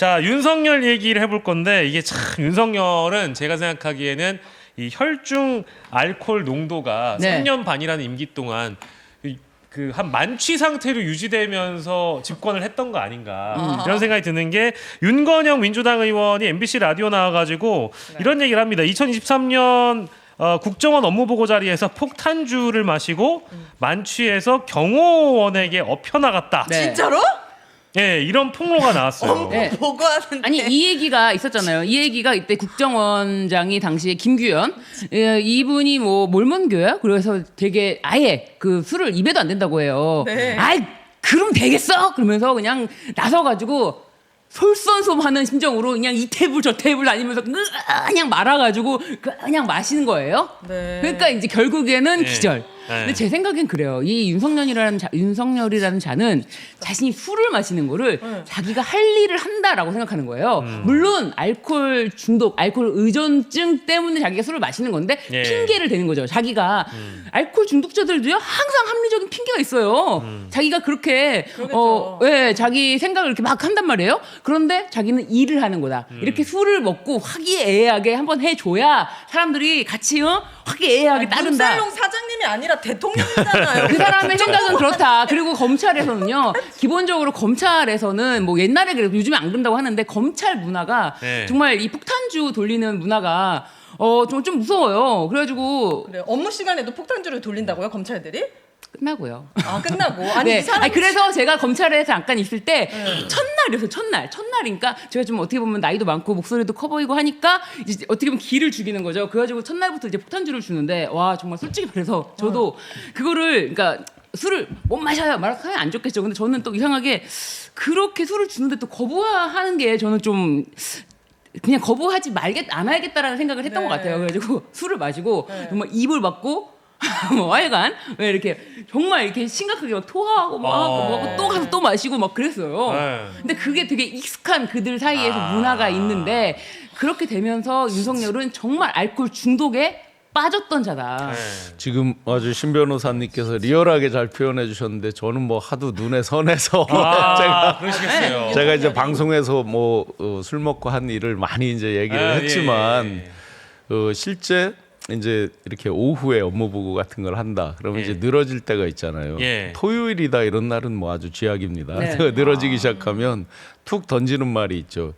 자, 윤석열 얘기를 해볼 건데 이게 참 윤석열은 제가 생각하기에는 이 혈중 알코올 농도가 네. 3년 반이라는 임기 동안 그 한 만취 상태로 유지되면서 집권을 했던 거 아닌가 이런 생각이 드는 게 윤건영 민주당 의원이 MBC 라디오 나와가지고 이런 얘기를 합니다. 2023년 국정원 업무보고 자리에서 폭탄주를 마시고 만취해서 경호원에게 엎혀나갔다. 네. 진짜로? 예, 이런 폭로가 나왔어요. 네. 보고하는데. 아니 이 얘기가 있었잖아요. 이 얘기가 이때 국정원장이 당시에 김규현 이분이 뭐 몰몬교야. 그래서 되게 아예 그 술을 입에도 안 된다고 해요. 네. 아이 그럼 되겠어? 그러면서 그냥 나서가지고 솔선수범하는 심정으로 그냥 이 테이블 저 테이블 다니면서 그냥 말아가지고 그냥 마시는 거예요. 네. 그러니까 이제 결국에는 네. 기절. 근데 제 생각엔 그래요. 이 윤석열이라는 자는 자신이 술을 마시는 거를 자기가 할 일을 한다라고 생각하는 거예요. 물론 알코올 중독, 알코올 의존증 때문에 자기가 술을 마시는 건데 예. 핑계를 대는 거죠. 자기가 알코올 중독자들도요 항상 합리적인 핑계가 있어요. 자기가 그렇게 그러겠죠. 예, 자기 생각을 이렇게 막 한단 말이에요. 그런데 자기는 일을 하는 거다. 이렇게 술을 먹고 화기애애하게 한번 해줘야 사람들이 같이 화기애애하게 따른다. 문살롱 사장님이 아니라 대통령이잖아요. 그 사람의 생각은 그렇다. 그리고 검찰에서는요, 기본적으로 검찰에서는 뭐 옛날에 그래도 요즘에 안 그런다고 하는데 검찰 문화가 네. 정말 이 폭탄주 돌리는 문화가 좀 무서워요. 그래가지고 그래요. 업무 시간에도 폭탄주를 돌린다고요, 검찰들이? 끝나고요. 아, 끝나고. 아니, 네. 이 사람. 아니, 그래서 제가 검찰에서 잠깐 있을 때 첫날이었어요. 첫날이니까 제가 좀 어떻게 보면 나이도 많고 목소리도 커 보이고 하니까 이제 어떻게 보면 기를 죽이는 거죠. 그래가지고 첫날부터 이제 폭탄주를 주는데 와 정말 솔직히 그래서 저도 그거를 그러니까 술을 못 마셔요. 말하면 안 좋겠죠. 근데 저는 또 이상하게 그렇게 술을 주는데 또 거부하는 게 저는 좀 그냥 거부하지 안 하겠다라는 생각을 했던 네. 것 같아요. 그래가지고 술을 마시고 정말 입을 막고 뭐 하여간 왜 이렇게 정말 이렇게 심각하게 막 토하고 막 하고 또 가서 또 마시고 막 그랬어요. 네. 근데 그게 되게 익숙한 그들 사이에서 문화가 있는데 그렇게 되면서 윤석열은 정말 알코올 중독에 빠졌던 자다. 네. 지금 아주 신 변호사님께서 리얼하게 잘 표현해 주셨는데 저는 뭐 하도 눈에 선해서 그러시겠어요. 제가 이제 방송에서 뭐 술 먹고 한 일을 많이 이제 얘기를 했지만 실제 이제 이렇게 오후에 업무 보고 같은 걸 한다. 그러면 예. 이제 늘어질 때가 있잖아요. 예. 토요일이다 이런 날은 뭐 아주 쥐약입니다. 네. 늘어지기 시작하면 툭 던지는 말이 있죠.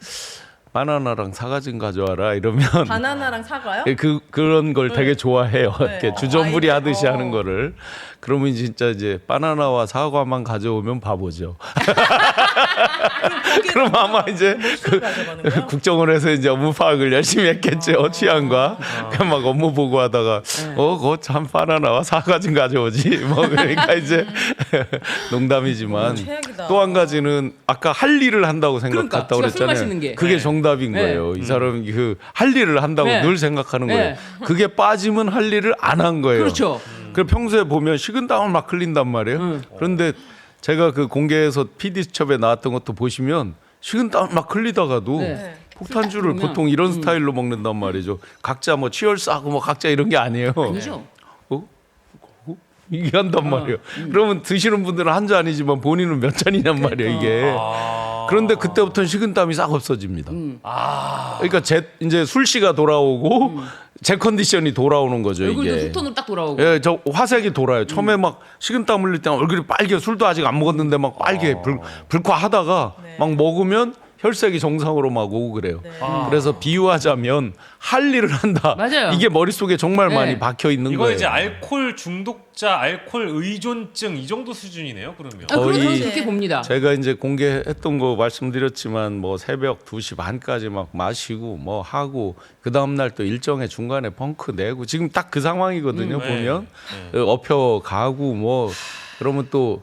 바나나랑 사과 좀 가져와라 이러면 바나나랑 사과요? 그런 걸 되게 좋아해요. 네. 이렇게 주전부리 하듯이 어. 하는 거를. 그러면 진짜 이제 바나나와 사과만 가져오면 바보죠. 그럼 아마 이제 가져가는 거예요? 국정원에서 이제 업무 파악을 열심히 했겠죠. 취향과. 그냥 막 업무 보고하다가 그거 참 바나나와 사과 좀 가져오지. 뭐 그러니까 이제 농담이지만 최악이다. 또 한 가지는 아까 할 일을 한다고 생각했다고 그러니까, 술 마시는 그랬잖아요. 게. 그게 네. 정답인 네. 거예요. 이 사람이 그 할 일을 한다고 네. 늘 생각하는 네. 거예요. 그게 빠지면 할 일을 안 한 거예요. 그렇죠. 그 평소에 보면 식은땀을 막 흘린단 말이에요. 그런데 제가 그 공개에서 PD 수첩에 나왔던 것도 보시면 식은땀을 막 흘리다가도 네. 폭탄주를 딱 보면, 보통 이런 스타일로 먹는단 말이죠. 각자 뭐 치열싸고 뭐 각자 이런 게 아니에요. 아니죠. 이게 한단 말이에요. 그러면 드시는 분들은 한 잔이지만 본인은 몇 잔이냔 말이에요, 이게. 그런데 그때부터는 식은땀이 싹 없어집니다. 그러니까 이제 술씨가 돌아오고 제 컨디션이 돌아오는 거죠, 얼굴도 이게. 투톤으로 딱 돌아오고. 예, 저 화색이 돌아요. 처음에 막 식은땀 흘릴 때 얼굴이 빨개, 술도 아직 안 먹었는데 막 빨개 불쾌하다가 네. 막 먹으면 혈색이 정상으로 막 오고 그래요. 그래서 비유하자면 할 일을 한다. 맞아요. 이게 머릿속에 정말 네. 많이 박혀 있는 이거 거예요. 이제 알코올 중독자, 알코올 의존증 이 정도 수준이네요. 그러면. 그래서 저는 거의 그렇게 봅니다. 제가 이제 공개했던 거 말씀드렸지만 뭐 새벽 2시 반까지 막 마시고 뭐 하고 그 다음 날 또 일정에 중간에 펑크 내고 지금 딱 그 상황이거든요. 네. 보면 업혀 가고 뭐 그러면 또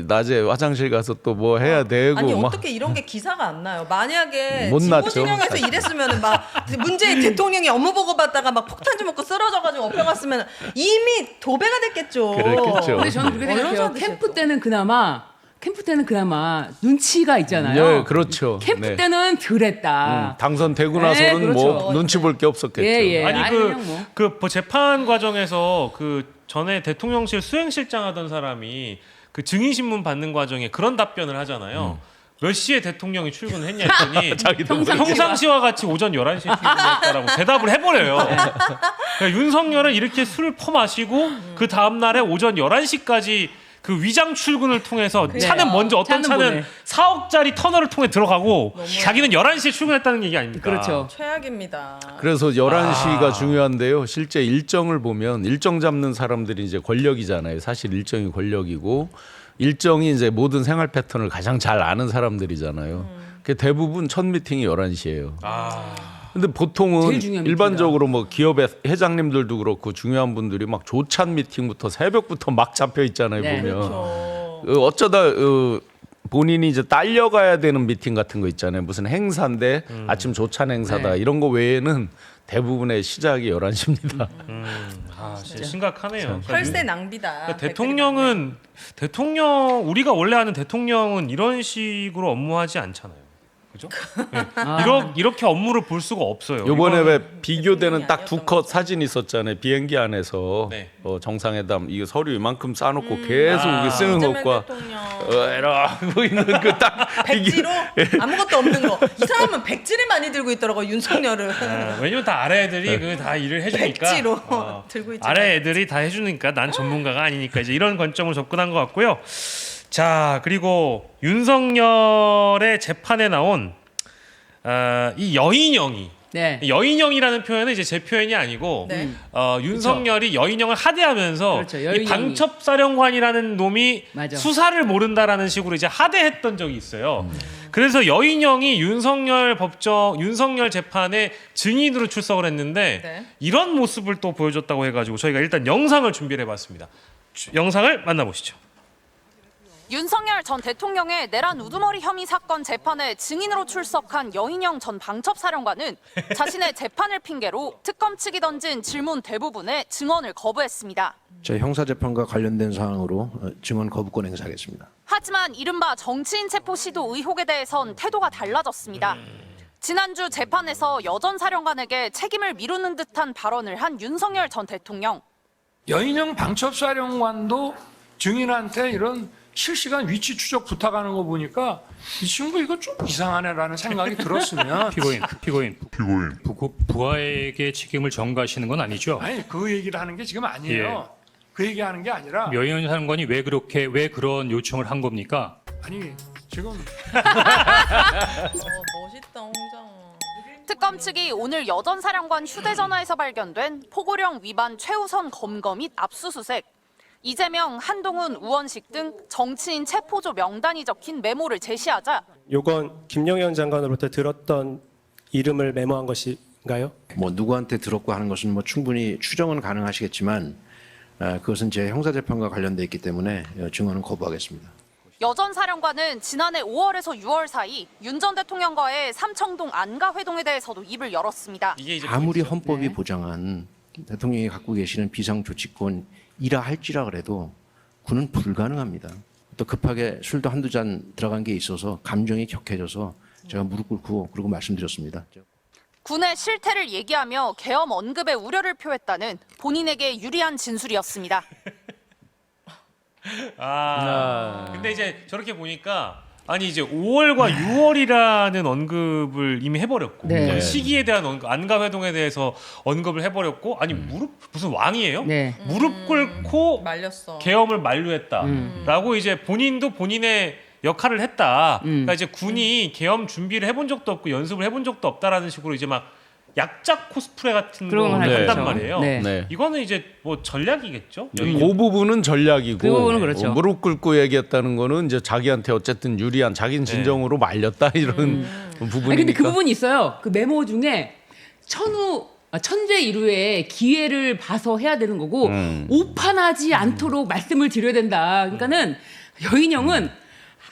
낮에 화장실 가서 또 뭐 해야 되고 아니 막 어떻게 이런 게 기사가 안 나요? 만약에 못 났죠. 진보진영에서 이랬으면은 막 문재인 대통령이 업무 보고 받다가 막 폭탄주 먹고 쓰러져가지고 엎혀갔으면 이미 도배가 됐겠죠. 그랬겠죠. 근데 저는 그렇게 생각해요. 언론사도 캠프 때는 그나마 눈치가 있잖아요. 네, 그렇죠. 캠프 네. 때는 덜했다. 당선되고 네, 나서는 그렇죠. 뭐 눈치 볼 게 없었겠죠. 예. 아니 아니, 그냥 뭐. 그 재판 과정에서 그 전에 대통령실 수행실장 하던 사람이 그 증인 신문 받는 과정에 그런 답변을 하잖아요. 몇 시에 대통령이 출근했냐 했더니 평상시와. 평상시와 같이 오전 11시에 출근했다라고 대답을 해버려요. 그러니까 윤석열은 이렇게 술을 퍼마시고 그 다음날에 오전 11시까지 그 위장 출근을 통해서 차는 먼저 어떤 차는 차는 보내. 4억짜리 터널을 통해 들어가고 자기는 11시에 출근했다는 얘기 아닙니까? 그렇죠. 최악입니다. 그래서 11시가 중요한데요. 실제 일정을 보면 일정 잡는 사람들이 이제 권력이잖아요. 사실 일정이 권력이고 일정이 이제 모든 생활 패턴을 가장 잘 아는 사람들이잖아요. 그 대부분 첫 미팅이 11시예요. 근데 보통은 제일 중요한 일반적으로 뭐 기업의 회장님들도 그렇고 중요한 분들이 막 조찬 미팅부터 새벽부터 막 잡혀 있잖아요. 네. 보면 그렇죠. 어쩌다 본인이 이제 딸려가야 되는 미팅 같은 거 있잖아요. 무슨 행사인데 아침 조찬 행사다 네. 이런 거 외에는 대부분의 시작이 11시입니다. 진짜 심각하네요. 혈세 낭비다. 그러니까 대통령 우리가 원래 아는 대통령은 이런 식으로 업무하지 않잖아요. 그죠? 네. 이렇게 업무를 볼 수가 없어요. 요번에 이거는- 왜 비교되는 딱 두 아니었던 컷 사진 있었잖아요. 비행기 안에서 네. 정상회담 이거 서류 이만큼 싸놓고 계속 이게 쓰는 이재명 것과 대통령 이러고 있는 그 딱 백지로 아무것도 없는 거. 이 사람은 백지를 많이 들고 있더라고 윤석열은. 왜냐면 다 아래 애들이 그 다 일을 해주니까 백지로 들고 있잖아요. 아래 애들이 다 해주니까 난 전문가가 아니니까 이제 이런 관점으로 접근한 것 같고요. 자 그리고 윤석열의 재판에 나온 이 여인형이 네. 여인형이라는 표현은 이제 제 표현이 아니고 네. 윤석열이 여인형을 하대하면서 그렇죠, 이 여인형이. 방첩사령관이라는 놈이 맞아. 수사를 모른다라는 식으로 이제 하대했던 적이 있어요. 그래서 여인형이 윤석열 재판에 증인으로 출석을 했는데 네. 이런 모습을 또 보여줬다고 해가지고 저희가 일단 영상을 준비를 해봤습니다. 영상을 만나보시죠. 윤석열 전 대통령의 내란 우두머리 혐의 사건 재판에 증인으로 출석한 여인영 전 방첩사령관은 자신의 재판을 핑계로 특검 측이 던진 질문 대부분에 증언을 거부했습니다. 저 형사재판과 관련된 사항으로 증언 거부권 행사하겠습니다. 하지만 이른바 정치인 체포 시도 의혹에 대해선 태도가 달라졌습니다. 지난주 재판에서 여 전 사령관에게 책임을 미루는 듯한 발언을 한 윤석열 전 대통령. 여인영 방첩사령관도 증인한테 이런 실시간 위치 추적 부탁하는 거 보니까 이 친구 이거 좀 이상하네라는 생각이 들었으면 피고인 부하에게 책임을 전가하시는 건 아니죠? 아니 그 얘기를 하는 게 지금 아니에요. 그 얘기하는 게 아니라 여인 사령관이 왜 그런 요청을 한 겁니까? 아니 지금 멋있다 홍장. 특검 측이 오늘 여 전 사령관 휴대전화에서 발견된 포고령 위반 최우선 검거 및 압수수색, 이재명, 한동훈, 우원식 등 정치인 체포조 명단이 적힌 메모를 제시하자 요건 김영현 장관으로부터 들었던 이름을 메모한 것인가요? 뭐 누구한테 들었고 하는 것은 뭐 충분히 추정은 가능하시겠지만 그것은 제 형사재판과 관련돼 있기 때문에 증언은 거부하겠습니다. 여 전 사령관은 지난해 5월에서 6월 사이 윤 전 대통령과의 삼청동 안가 회동에 대해서도 입을 열었습니다. 이게 이제 아무리 헌법이 네. 보장한 대통령이 갖고 계시는 비상조치권이라 할지라 그래도 그는 불가능합니다. 또 급하게 술도 한두 잔 들어간 게 있어서 감정이 격해져서 제가 무릎 꿇고 그러고 말씀드렸습니다. 군의 실태를 얘기하며 계엄 언급에 우려를 표했다는 본인에게 유리한 진술이었습니다. 근데 이제 저렇게 보니까 아니 이제 5월과 6월이라는 언급을 이미 해버렸고 네. 그 시기에 대한 안가 회동에 대해서 언급을 해버렸고 아니 무슨 왕이에요? 네. 무릎 꿇고 말렸어. 계엄을 만류했다라고 이제 본인도 본인의 역할을 했다. 그러니까 이제 군이 계엄 준비를 해본 적도 없고 연습을 해본 적도 없다라는 식으로 이제 막 약작 코스프레 같은 그런 걸 걸 하죠. 한단 말이에요. 네. 네. 이거는 이제 뭐 전략이겠죠. 그 부분은 전략이고 그 부분은 그렇죠. 무릎 꿇고 얘기했다는 거는 이제 자기한테 어쨌든 유리한 자기는 진정으로 말렸다 이런 부분이니까. 아니, 근데 그 부분이 있어요. 그 메모 중에 천재 일우에 기회를 봐서 해야 되는 거고 오판하지 않도록 말씀을 드려야 된다. 그러니까는 여인형은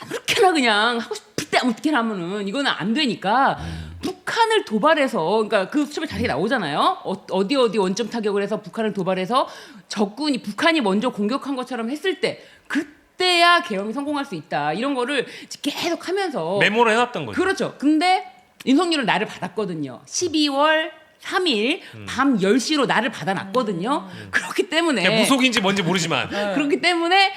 아무렇게나 그냥 하고 싶을 때 아무렇게나 하면은 이거는 안 되니까 북한을 도발해서 그러니까 그 수첩에 자세히 나오잖아요. 어디 원점 타격을 해서 북한을 도발해서 북한이 먼저 공격한 것처럼 했을 때 그때야 계엄이 성공할 수 있다. 이런 거를 계속 하면서 메모를 해놨던 거죠. 그렇죠. 근데 윤석열은 나를 받았거든요. 12월 3일 밤 10시로 나를 받아놨거든요. 그렇기 때문에 그냥 무속인지 뭔지 모르지만 그렇기 때문에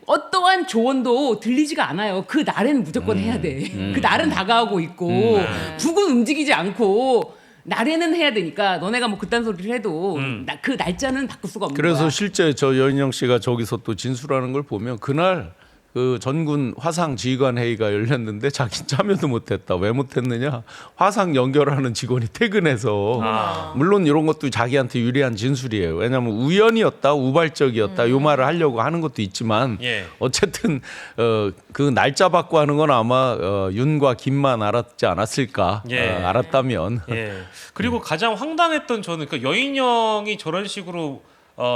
어떠한 조언도 들리지가 않아요. 그 날에는 무조건 해야 돼. 그 날은 다가오고 있고 북은 움직이지 않고 날에는 해야 되니까 너네가 뭐 그딴 소리를 해도 그 날짜는 바꿀 수가 없는 그래서 거야. 실제 저 여인영 씨가 저기서 또 진술하는 걸 보면 그날 그 전군 화상 지휘관 회의가 열렸는데 자기 참여도 못했다. 왜 못했느냐? 화상 연결하는 직원이 퇴근해서 물론 이런 것도 자기한테 유리한 진술이에요. 왜냐하면 우연이었다, 우발적이었다 요 말을 하려고 하는 것도 있지만 예. 어쨌든 그 날짜 받고 하는 건 아마 윤과 김만 알았지 않았을까? 예. 알았다면 예. 그리고 가장 황당했던 저는 그 여인형이 저런 식으로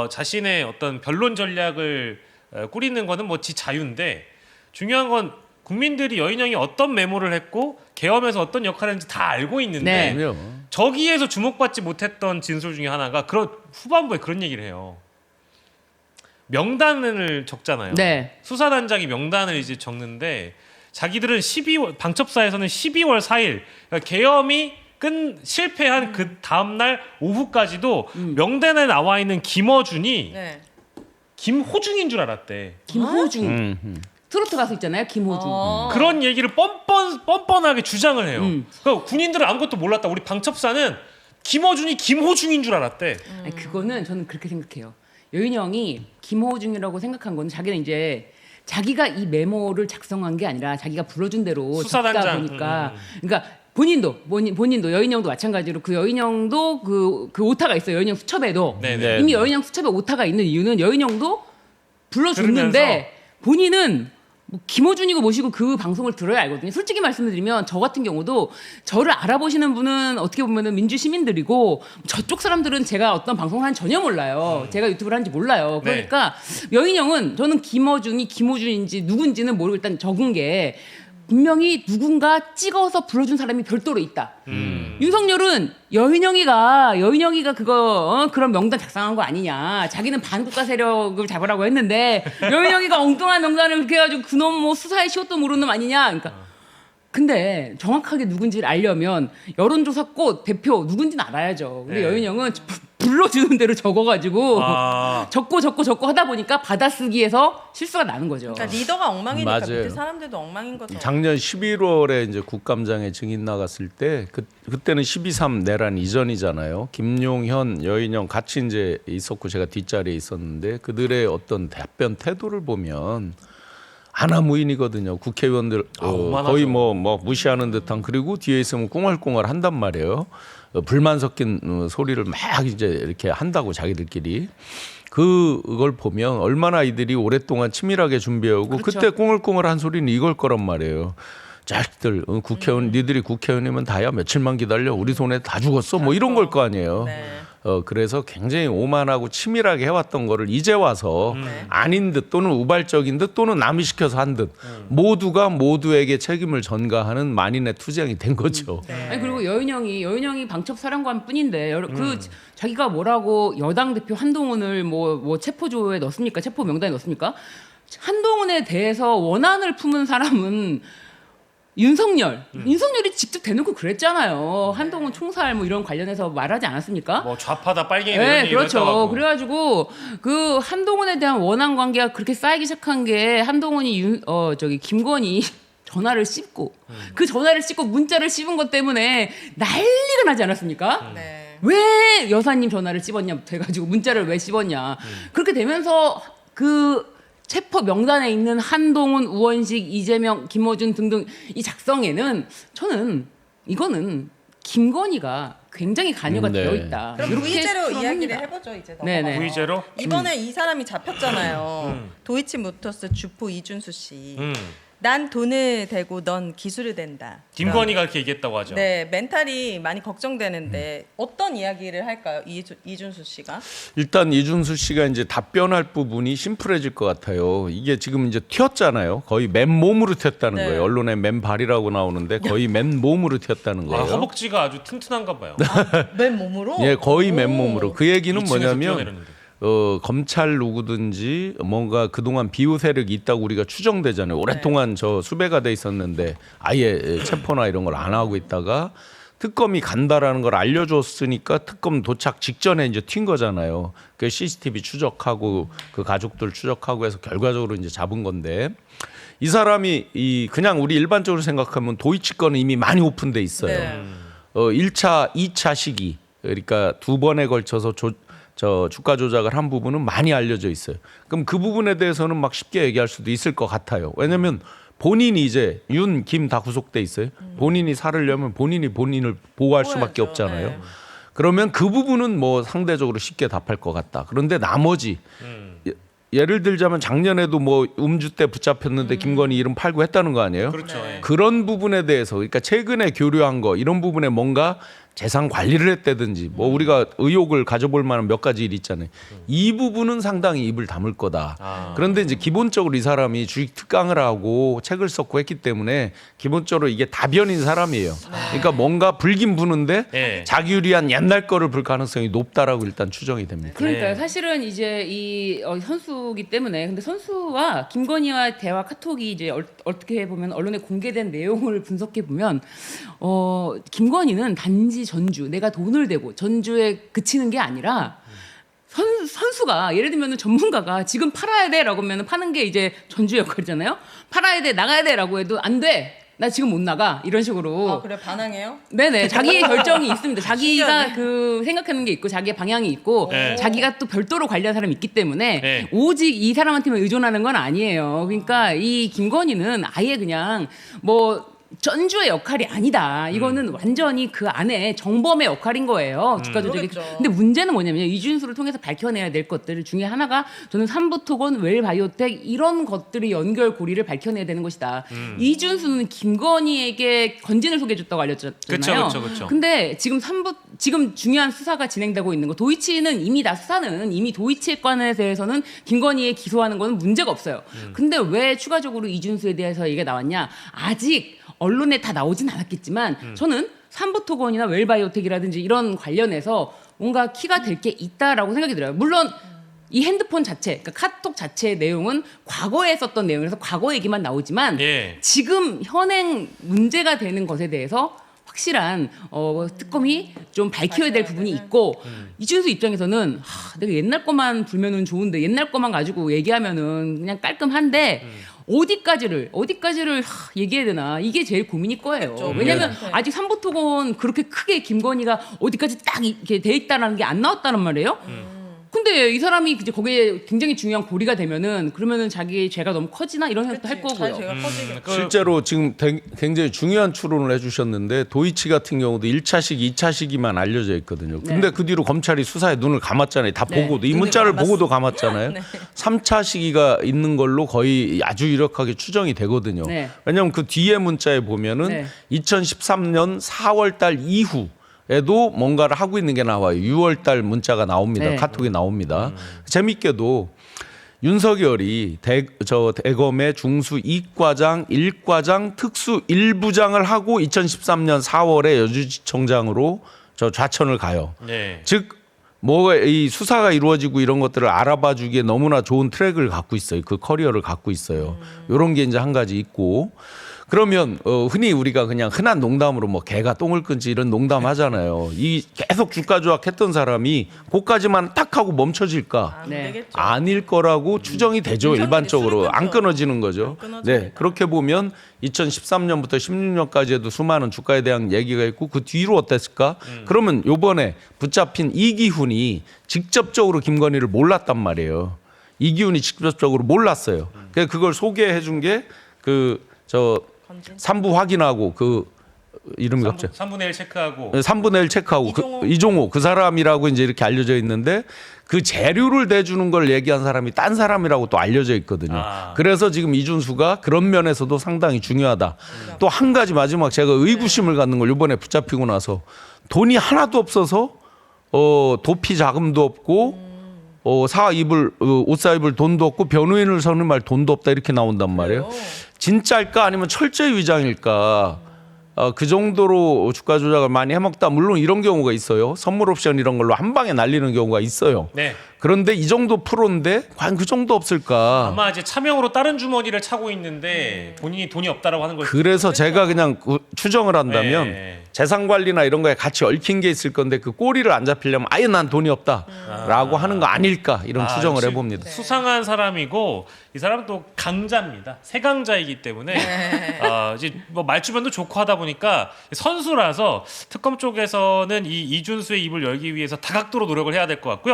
자신의 어떤 변론 전략을 꾸리는 거는 뭐 지 자유인데 중요한 건 국민들이 여인형이 어떤 메모를 했고 계엄에서 어떤 역할을 했는지 다 알고 있는데 네. 그럼요. 저기에서 주목받지 못했던 진술 중에 하나가 그런 후반부에 그런 얘기를 해요. 명단을 적잖아요. 네. 수사단장이 명단을 이제 적는데 자기들은 12월 방첩사에서는 12월 4일 그러니까 계엄이 실패한 그 다음 날 오후까지도 명단에 나와 있는 김어준이 네. 김호중인 줄 알았대. 김호중 트로트 가수 있잖아요. 김호중. 그런 얘기를 뻔뻔하게 주장을 해요. 그러니까 군인들은 아무것도 몰랐다. 우리 방첩사는 김어준이 김호중인 줄 알았대. 아니, 그거는 저는 그렇게 생각해요. 여인형이 김호중이라고 생각한 건 자기는 이제 자기가 이 메모를 작성한 게 아니라 자기가 불러준 대로 수사단장. 적다 보니까 그러니까 본인도 여인형도 마찬가지로 그 여인형도 그 오타가 있어요. 여인형 수첩에도 네네. 이미 여인형 수첩에 오타가 있는 이유는 여인형도 불러줬는데 본인은 뭐 김어준이고 뭐시고 그 방송을 들어야 알거든요. 솔직히 말씀드리면 저 같은 경우도 저를 알아보시는 분은 어떻게 보면은 민주 시민들이고 저쪽 사람들은 제가 어떤 방송을 하는지 전혀 몰라요. 제가 유튜브를 하는지 몰라요. 그러니까 여인형은 저는 김어준이 김호준인지 누군지는 모르고 일단 적은 게 분명히 누군가 찍어서 불러준 사람이 별도로 있다. 윤석열은 여인영이가 그거 그런 명단 작성한 거 아니냐. 자기는 반국가 세력을 잡으라고 했는데 여인영이가 엉뚱한 명단을 그렇게 해가지고 그놈 뭐 수사에 시옷도 모르는 놈 아니냐. 그러니까 근데 정확하게 누군지를 알려면 여론조사꽃 대표 누군지는 알아야죠. 근데 네. 여인영은 불러주는 대로 적어가지고 적고 하다 보니까 받아쓰기에서 실수가 나는 거죠. 그러니까 리더가 엉망이니까 맞아요. 밑에 사람들도 엉망인 거죠. 작년 11월에 이제 국감장에 증인 나갔을 때 그때는 12.3 내란 이전이잖아요. 김용현, 여인영 같이 이제 있었고 제가 뒷자리에 있었는데 그들의 어떤 답변 태도를 보면 하나무인이거든요. 국회의원들 거의 뭐 무시하는 듯한 그리고 뒤에 있으면 꿍얼꿍얼 한단 말이에요. 불만 섞인 소리를 막 이제 이렇게 한다고 자기들끼리. 그걸 보면 얼마나 이들이 오랫동안 치밀하게 준비하고 그렇죠. 그때 꿍얼꿍얼한 소리는 이걸 거란 말이에요. 자식들 국회의원 니들이 국회의원이면 다야 며칠만 기다려 우리 손에 다 죽었어 뭐 이런 걸 거 아니에요. 네. 그래서 굉장히 오만하고 치밀하게 해왔던 거를 이제 와서 아닌 듯 또는 우발적인 듯 또는 남이 시켜서 한 듯 모두가 모두에게 책임을 전가하는 만인의 투쟁이 된 거죠. 아니 그리고 여인영이 방첩 사령관뿐인데 그 자기가 뭐라고 여당 대표 한동훈을 뭐 체포조에 넣습니까? 체포 명단에 넣습니까? 한동훈에 대해서 원한을 품은 사람은 윤석열이 직접 대놓고 그랬잖아요. 한동훈 총살 뭐 이런 관련해서 말하지 않았습니까? 뭐 좌파다 빨갱이 네, 이런 얘기도 그렇죠. 했다고 하고. 그래가지고 그 한동훈에 대한 원한 관계가 그렇게 쌓이기 시작한 게 한동훈이 김건희 전화를 씹고 그 전화를 씹고 문자를 씹은 것 때문에 난리가 나지 않았습니까? 네. 왜 여사님 전화를 씹었냐부터 해가지고 문자를 왜 씹었냐. 그렇게 되면서 그 체포 명단에 있는 한동훈, 우원식, 이재명, 김어준 등등 이 작성에는 저는 이거는 김건희가 굉장히 관여가 네. 되어 있다. 그럼 이렇게 무이제로 추론합니다. 이야기를 해보죠 이제. 네네. 무이제로? 이번에 이 사람이 잡혔잖아요. 도이치모터스 주포 이준수 씨. 난 돈을 대고 넌 기술을 댄다. 김건희가 그렇게 얘기했다고 하죠. 네, 멘탈이 많이 걱정되는데 어떤 이야기를 할까요, 이준수 씨가? 일단 이준수 씨가 이제 답변할 부분이 심플해질 것 같아요. 이게 지금 이제 튀었잖아요. 거의 맨몸으로 튀었다는 네. 거예요. 언론에 맨발이라고 나오는데 거의 맨몸으로 튀었다는 거예요. 허벅지가 아주 튼튼한가 봐요. 맨 몸으로? 예, 거의 맨몸으로. 그 얘기는 2층에서 뭐냐면 뛰어내렸는데. 검찰 누구든지 뭔가 그동안 비호 세력이 있다고 우리가 추정되잖아요. 오랫동안 저 수배가 돼 있었는데 아예 체포나 이런 걸 안 하고 있다가 특검이 간다라는 걸 알려줬으니까 특검 도착 직전에 이제 튄 거잖아요. 그 CCTV 추적하고 그 가족들 추적하고 해서 결과적으로 이제 잡은 건데 이 사람이 그냥 우리 일반적으로 생각하면 도이치 건은 이미 많이 오픈돼 있어요. 네. 1차, 2차 시기 그러니까 두 번에 걸쳐서 주가 조작을 한 부분은 많이 알려져 있어요. 그럼 그 부분에 대해서는 막 쉽게 얘기할 수도 있을 것 같아요. 왜냐하면 본인이 이제 윤, 김 다 구속돼 있어요. 본인이 살으려면 본인이 본인을 보호할 수밖에 없잖아요. 네. 그러면 그 부분은 뭐 상대적으로 쉽게 답할 것 같다. 그런데 나머지 예를 들자면 작년에도 뭐 음주 때 붙잡혔는데 김건희 이름 팔고 했다는 거 아니에요? 그렇죠. 예. 그런 부분에 대해서 그러니까 최근에 교류한 거 이런 부분에 뭔가 재산 관리를 했다든지 뭐 우리가 의혹을 가져볼 만한 몇 가지 일이 있잖아요. 이 부분은 상당히 입을 다물 거다. 그런데 이제 기본적으로 이 사람이 주식 특강을 하고 책을 썼고 했기 때문에 기본적으로 이게 다변인 사람이에요. 그러니까 뭔가 불긴 부는데 네. 자기 유리한 옛날 거를 불 가능성이 높다라고 일단 추정이 됩니다. 그러니까요. 네. 사실은 이제 이 선수기 때문에 근데 선수와 김건희와 대화 카톡이 이제 어떻게 보면 언론에 공개된 내용을 분석해 보면 김건희는 단지 전주 내가 돈을 대고 전주에 그치는 게 아니라 선수가 예를 들면 전문가가 지금 팔아야 돼라고 하면 파는 게 이제 전주 역할이잖아요. 팔아야 돼 나가야 돼라고 해도 안 돼. 나 지금 못 나가 이런 식으로. 아, 그래 반항해요? 네네 자기의 결정이 있습니다. 자기가 신기하네. 그 생각하는 게 있고 자기의 방향이 있고 네. 자기가 또 별도로 관리하는 사람이 있기 때문에 네. 오직 이 사람한테만 의존하는 건 아니에요. 그러니까 이 김건희는 아예 그냥 뭐 전주의 역할이 아니다. 이거는 완전히 그 안에 정범의 역할인 거예요. 주가 조작이. 그러겠죠. 근데 문제는 뭐냐면 이준수를 통해서 밝혀내야 될 것들 중에 하나가 저는 삼부토건, 웰바이오텍 이런 것들의 연결고리를 밝혀내야 되는 것이다. 이준수는 김건희에게 건진을 소개해줬다고 알려졌잖아요. 그쵸. 근데 지금 중요한 수사가 진행되고 있는 거 도이치는 이미 다 수사는 이미 도이치에 관에 대해서는 김건희에 기소하는 거는 문제가 없어요. 근데 왜 추가적으로 이준수에 대해서 얘기가 나왔냐? 아직 언론에 다 나오진 않았겠지만 저는 삼부토건이나 웰바이오텍이라든지 이런 관련해서 뭔가 키가 될 게 있다라고 생각이 들어요. 물론 이 핸드폰 자체, 그러니까 카톡 자체의 내용은 과거에 썼던 내용이라서 과거 얘기만 나오지만 예. 지금 현행 문제가 되는 것에 대해서 확실한 특검이 좀 밝혀야 될 부분이 있고 이준수 입장에서는 내가 옛날 것만 불면은 좋은데 옛날 것만 가지고 얘기하면은 그냥 깔끔한데 어디까지를 얘기해야 되나 이게 제일 고민일 거예요. 그렇죠. 왜냐하면 네. 아직 삼부토건 그렇게 크게 김건희가 어디까지 딱 이렇게 돼 있다라는 게 안 나왔다는 말이에요. 근데 이 사람이 이제 거기에 굉장히 중요한 고리가 되면은 그러면은 자기 죄가 너무 커지나 이런 생각도 할 거고요. 제가 커지겠죠. 실제로 지금 굉장히 중요한 추론을 해주셨는데 도이치 같은 경우도 1차 시기, 2차 시기만 알려져 있거든요. 근데 네. 그 뒤로 검찰이 수사에 눈을 감았잖아요. 다 네. 보고도 이 눈을 문자를 감았어. 보고도 감았잖아요. 네. 3차 시기가 있는 걸로 거의 아주 유력하게 추정이 되거든요. 네. 왜냐하면 그 뒤에 문자에 보면은 네. 2013년 4월 달 이후 에도 뭔가를 하고 있는 게 나와요. 6월 달 문자가 나옵니다. 네. 카톡이 나옵니다. 재밌게도 윤석열이 대검의 중수 2과장, 1과장, 특수 1부장을 하고 2013년 4월에 여주지청장으로 좌천을 가요. 네. 즉 뭐 이 수사가 이루어지고 이런 것들을 알아봐 주기에 너무나 좋은 트랙을 갖고 있어요. 그 커리어를 갖고 있어요. 이런 게 이제 한 가지 있고 그러면 흔히 우리가 그냥 흔한 농담으로 뭐 개가 똥을 끊지 이런 농담 하잖아요. 이 계속 주가 조작했던 사람이 그까지만 딱 하고 멈춰질까? 안 네. 되겠죠. 아닐 거라고 추정이 되죠. 일반적으로 술을 안 끊죠. 끊어지는 거죠. 안 끊어집니다. 네, 그렇게 보면 2013년부터 16년까지에도 수많은 주가에 대한 얘기가 있고 그 뒤로 어땠을까? 그러면 요번에 붙잡힌 이기훈이 직접적으로 김건희를 몰랐단 말이에요. 이기훈이 직접적으로 몰랐어요. 그래서 그걸 소개해 준 게 삼부 확인하고 그 이름이 갑자기 3분의 1 체크하고 3분의 1 체크하고 이종호 그 사람이라고 이제 이렇게 알려져 있는데 그 재료를 대주는 걸 얘기한 사람이 딴 사람이라고 또 알려져 있거든요. 그래서 지금 이준수가 그런 면에서도 상당히 중요하다. 또 한 가지 마지막 제가 의구심을 갖는 걸 이번에 붙잡히고 나서 돈이 하나도 없어서 도피 자금도 없고 옷 사 입을 돈도 없고 변호인을 선임할 돈도 없다 이렇게 나온단 말이에요. 진짜일까 아니면 철저히 위장일까? 그 정도로 주가 조작을 많이 해먹다. 물론 이런 경우가 있어요. 선물 옵션 이런 걸로 한 방에 날리는 경우가 있어요. 네. 그런데 이 정도 프로인데 과연 그 정도 없을까? 아마 이제 차명으로 다른 주머니를 차고 있는데 본인이 돈이 없다라고 하는 걸 그래서 제가 그냥 추정을 한다면 네. 재산 관리나 이런 거에 같이 얽힌 게 있을 건데 그 꼬리를 안 잡히려면 아예 난 돈이 없다라고 하는 거 아닐까 이런 추정을 역시 해봅니다. 수상한 사람이고 이 사람은 또 강자입니다. 세강자이기 때문에 이제 뭐 말주변도 좋고 하다 보니까 선수라서 특검 쪽에서는 이 이준수의 입을 열기 위해서 다각도로 노력을 해야 될 것 같고요.